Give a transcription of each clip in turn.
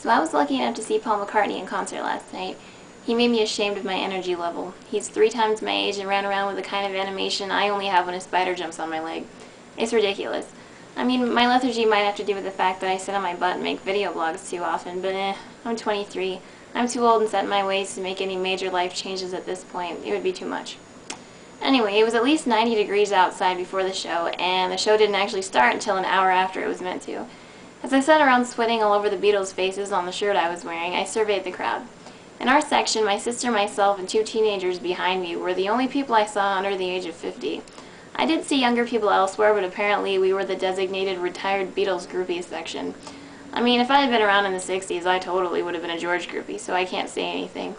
So I was lucky enough to see Paul McCartney in concert last night. He made me ashamed of my energy level. He's 3 times my age and ran around with the kind of animation I only have when a spider jumps on my leg. It's ridiculous. I mean, my lethargy might have to do with the fact that I sit on my butt and make video blogs too often, but I'm 23. I'm too old and set in my ways to make any major life changes at this point. It would be too much. Anyway, it was at least 90 degrees outside before the show, and the show didn't actually start until an hour after it was meant to. As I sat around sweating all over the Beatles' faces on the shirt I was wearing, I surveyed the crowd. In our section, my sister, myself, and 2 teenagers behind me were the only people I saw under the age of 50. I did see younger people elsewhere, but apparently we were the designated retired Beatles groupie section. I mean, if I had been around in the 60s, I totally would have been a George groupie, so I can't say anything.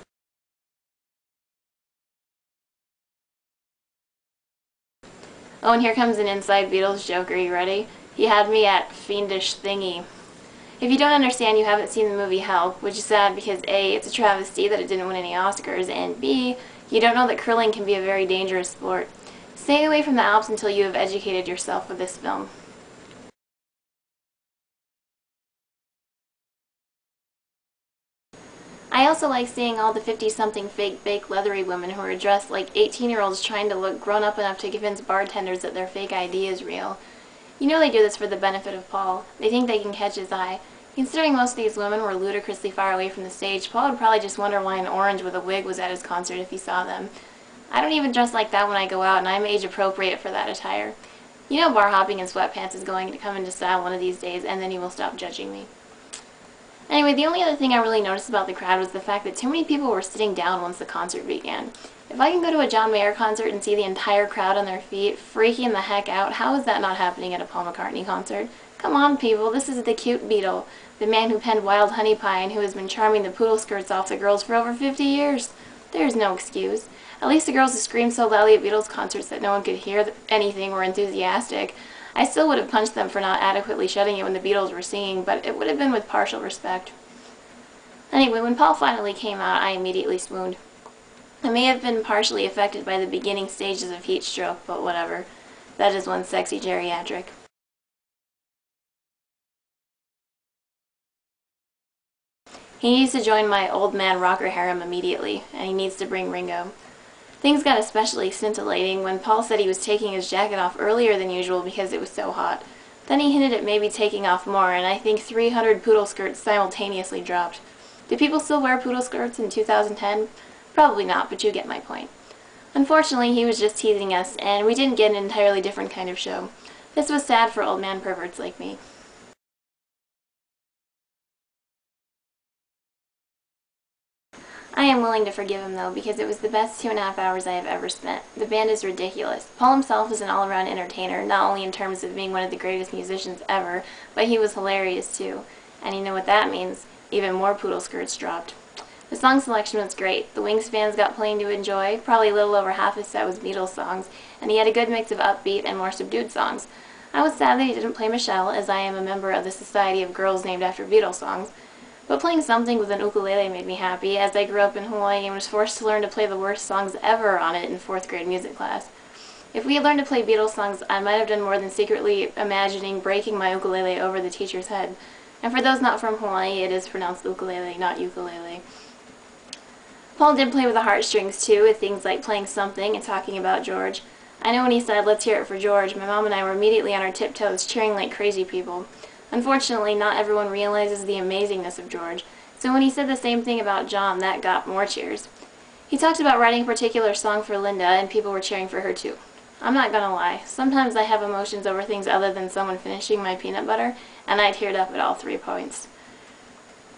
Oh, and here comes an inside Beatles joke. Are you ready? He had me at fiendish thingy. If you don't understand, you haven't seen the movie Help, which is sad because A, it's a travesty that it didn't win any Oscars, and B, you don't know that curling can be a very dangerous sport. Stay away from the Alps until you have educated yourself with this film. I also like seeing all the 50-something fake, baked, leathery women who are dressed like 18-year-olds trying to look grown up enough to convince bartenders that their fake ID is real. You know they do this for the benefit of Paul. They think they can catch his eye. Considering most of these women were ludicrously far away from the stage, Paul would probably just wonder why an orange with a wig was at his concert if he saw them. I don't even dress like that when I go out, and I'm age appropriate for that attire. You know bar hopping in sweatpants is going to come into style one of these days, and then you will stop judging me. Anyway, the only other thing I really noticed about the crowd was the fact that too many people were sitting down once the concert began. If I can go to a John Mayer concert and see the entire crowd on their feet, freaking the heck out, how is that not happening at a Paul McCartney concert? Come on, people, this is the cute Beatle, the man who penned Wild Honey Pie and who has been charming the poodle skirts off the girls for over 50 years. There's no excuse. At least the girls who screamed so loudly at Beatles concerts that no one could hear anything were enthusiastic. I still would have punched them for not adequately shutting it when the Beatles were singing, but it would have been with partial respect. Anyway, when Paul finally came out, I immediately swooned. I may have been partially affected by the beginning stages of heat stroke, but whatever. That is one sexy geriatric. He needs to join my old man rocker harem immediately, and he needs to bring Ringo. Things got especially scintillating when Paul said he was taking his jacket off earlier than usual because it was so hot. Then he hinted at maybe taking off more, and I think 300 poodle skirts simultaneously dropped. Do people still wear poodle skirts in 2010? Probably not, but you get my point. Unfortunately, he was just teasing us, and we didn't get an entirely different kind of show. This was sad for old man perverts like me. I am willing to forgive him, though, because it was the best 2.5 hours I have ever spent. The band is ridiculous. Paul himself is an all-around entertainer, not only in terms of being one of the greatest musicians ever, but he was hilarious, too. And you know what that means. Even more poodle skirts dropped. The song selection was great. The Wings fans got plenty to enjoy. Probably a little over half his set was Beatles songs, and he had a good mix of upbeat and more subdued songs. I was sad that he didn't play Michelle, as I am a member of the Society of Girls named after Beatles songs. But playing something with an ukulele made me happy, as I grew up in Hawaii and was forced to learn to play the worst songs ever on it in 4th grade music class. If we had learned to play Beatles songs, I might have done more than secretly imagining breaking my ukulele over the teacher's head. And for those not from Hawaii, it is pronounced ukulele, not ukulele. Paul did play with the heartstrings too, with things like playing Something and talking about George. I know when he said, "Let's hear it for George," my mom and I were immediately on our tiptoes, cheering like crazy people. Unfortunately, not everyone realizes the amazingness of George, so when he said the same thing about John, that got more cheers. He talked about writing a particular song for Linda, and people were cheering for her too. I'm not gonna lie, sometimes I have emotions over things other than someone finishing my peanut butter, and I teared up at all 3 points.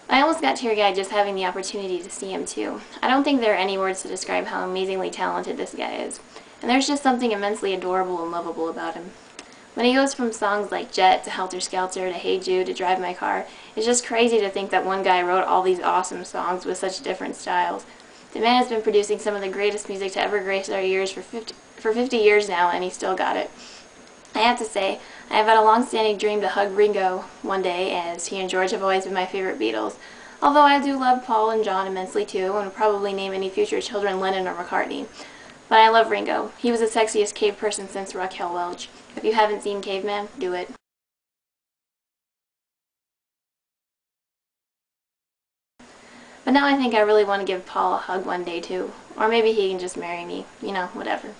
I almost got teary-eyed just having the opportunity to see him too. I don't think there are any words to describe how amazingly talented this guy is, and there's just something immensely adorable and lovable about him. When he goes from songs like Jet to Helter Skelter to Hey Jude to Drive My Car, it's just crazy to think that one guy wrote all these awesome songs with such different styles. The man has been producing some of the greatest music to ever grace our ears for 50 years now, and he still got it. I have to say, I have had a long-standing dream to hug Ringo one day, as he and George have always been my favorite Beatles, although I do love Paul and John immensely too, and would probably name any future children Lennon or McCartney. But I love Ringo. He was the sexiest cave person since Raquel Welch. If you haven't seen Caveman, do it. But now I think I really want to give Paul a hug one day too. Or maybe he can just marry me. You know, whatever.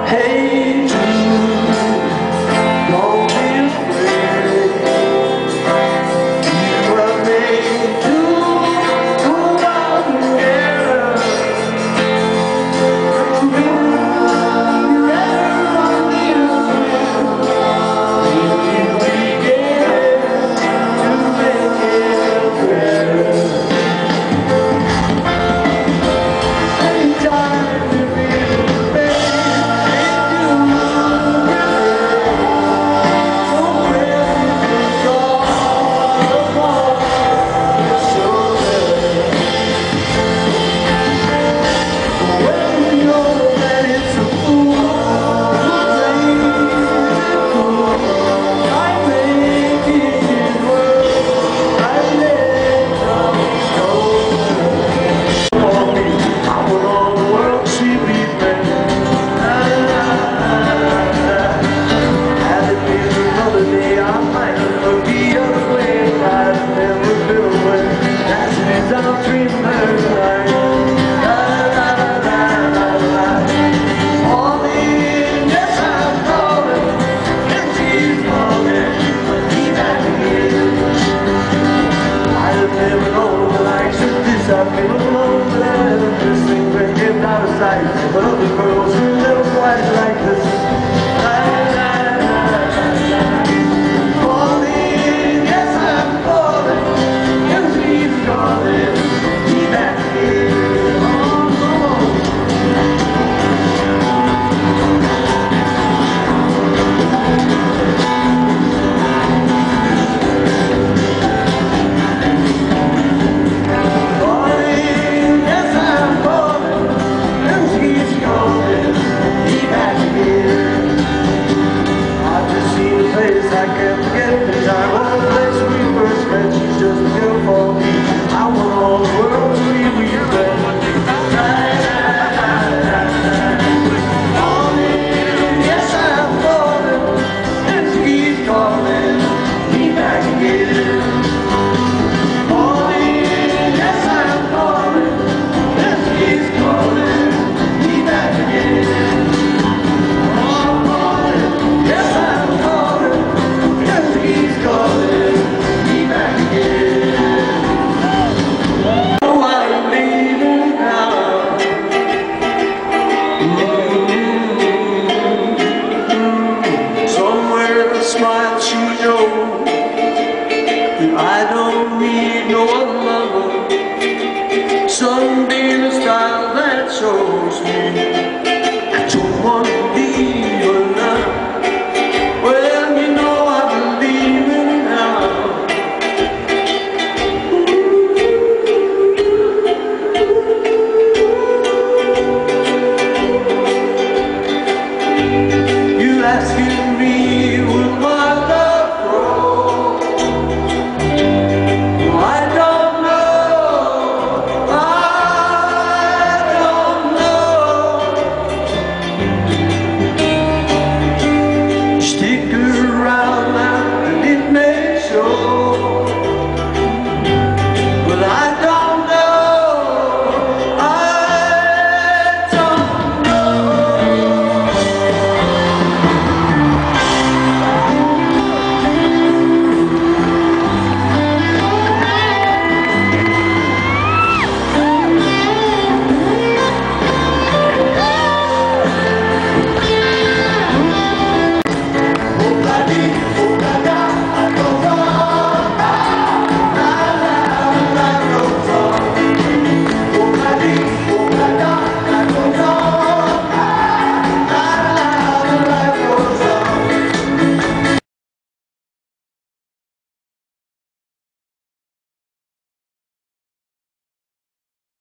Hey